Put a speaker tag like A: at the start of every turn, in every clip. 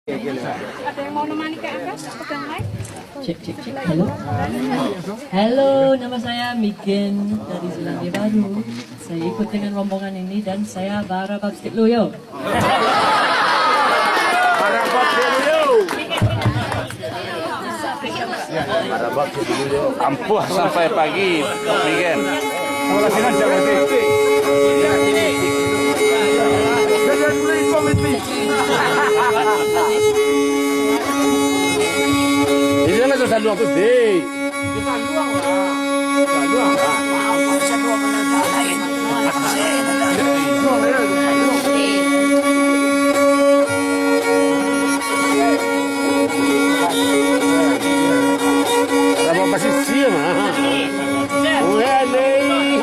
A: Ada yang mau nemani ke atas? Pegang mic?
B: Cek. Halo. Halo, nama saya Miken dari Selandia Baru. Saya ikut dengan rombongan ini dan saya Barabab Stikloyo.
C: Ampuh sampai pagi, Miken. Ini kan susah luang tuh, deh. Apa pasti siap, oh ya nih,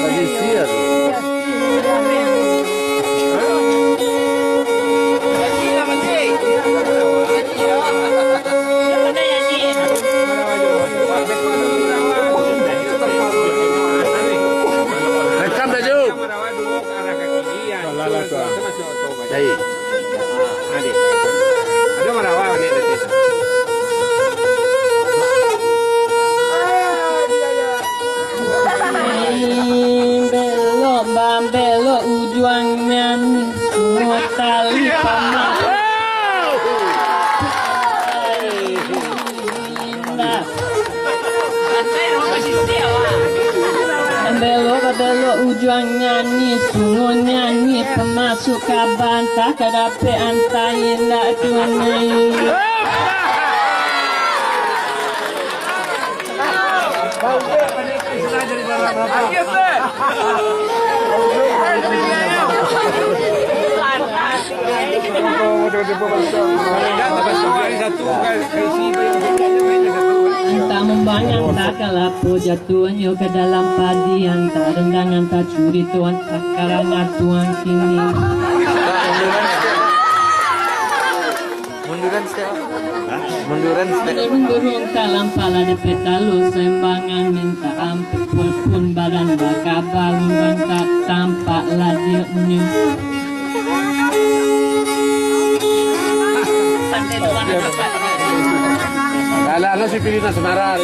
C: pasti siap. Rekam dah jauh. Jadi, ada marawa ni tadi.
B: Belok belok ujungnya nih semua tali panas. Belok ujungnya nih semuanya nih pemasuk kaban tak dapat antarin nak tunai. Entah membayang tak kalapo jatuhnya ke dalam padi yang tak rendangan tak curi tuan tak karena tuan kini. Munduran kalam pala di petalo sembangan minta ampun pun badan bakabal urang tak tampak lagi nyu.
C: Lala si pilih na Semarang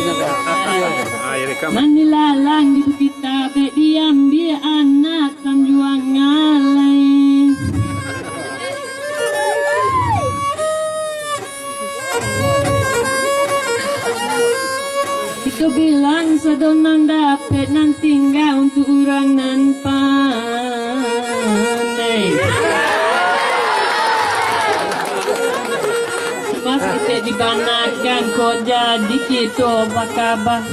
B: Manilalang di bukit tabe diambil anak tanjuang ngalai. Itu bilang sedonang dapat nanti enggak untuk orang nan pandai. Mas kita dibanakan kok jadi kita bakabah.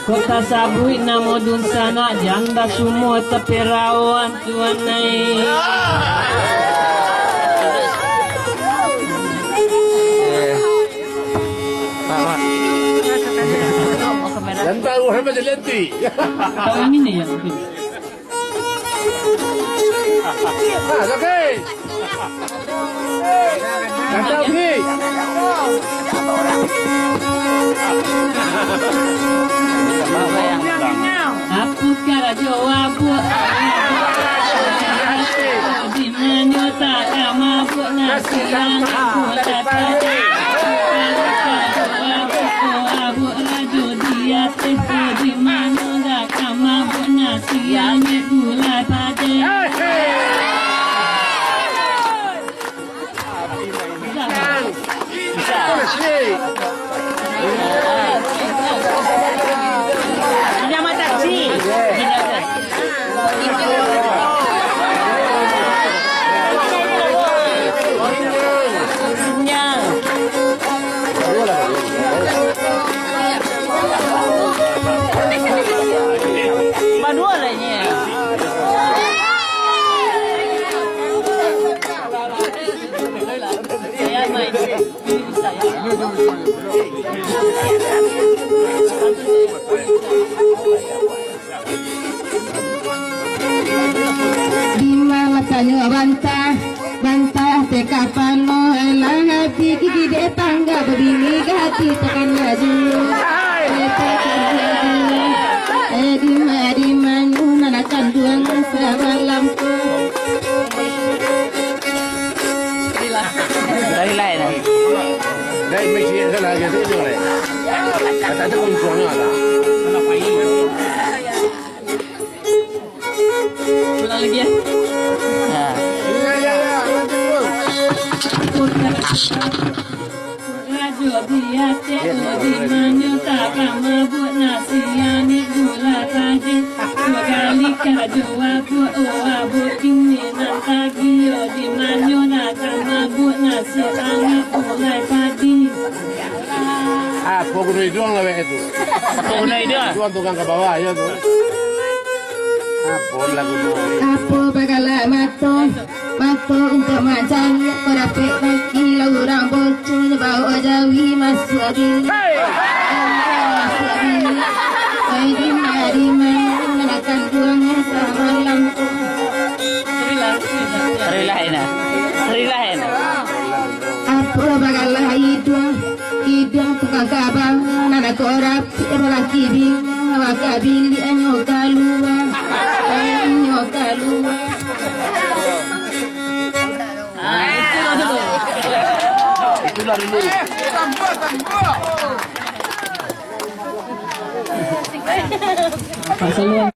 B: Kota sabui namo dun sana janda semua tapi rawan tuan nai.
C: Dan tahu apa jelenti.
B: Kau ini nih ya.
C: Okey. Kata okey.
B: Aku kara jawab di mana tak mabuk nasi yang aku dapat. Abu raju dia tepu di mana tak mabuk nasi yang gula pada. Nama taksi. Manual aja. Saya main. Dimana tanya bantah tekapan mau elang hati gigi de tangga begini hati tekan laju. Di mana nak canduan serabang lampu.
D: Dari lain.
C: Dahil may siya sa lagi sa inyo eh. At ito kung suwanya lah.
B: Ulang lagi ya.
D: Ha.
B: Rajo dia teko di manyo takkan mabuk nasi yani gula taje. Dua kali kado abu abu kini nantagi yo di manyo takkan mabuk nasi angin mulai padi.
C: Ah, pogo na iduang lawe ito.
D: Tunay dia.
C: Iduang tukang ke bawah ya tu. Ah, pon lagu tu.
A: Apa bagala mato untuk macam korapek lagi laurang bocor bawa jawi masuk adil. Masuk adil. Di mana akan buangnya semalam.
D: Dari lain. Dari lain.
A: Apa bagala hidung tukang kabang nana korap laki bing wakabili anyo kalua.
C: Itulah dulu.
B: Pasal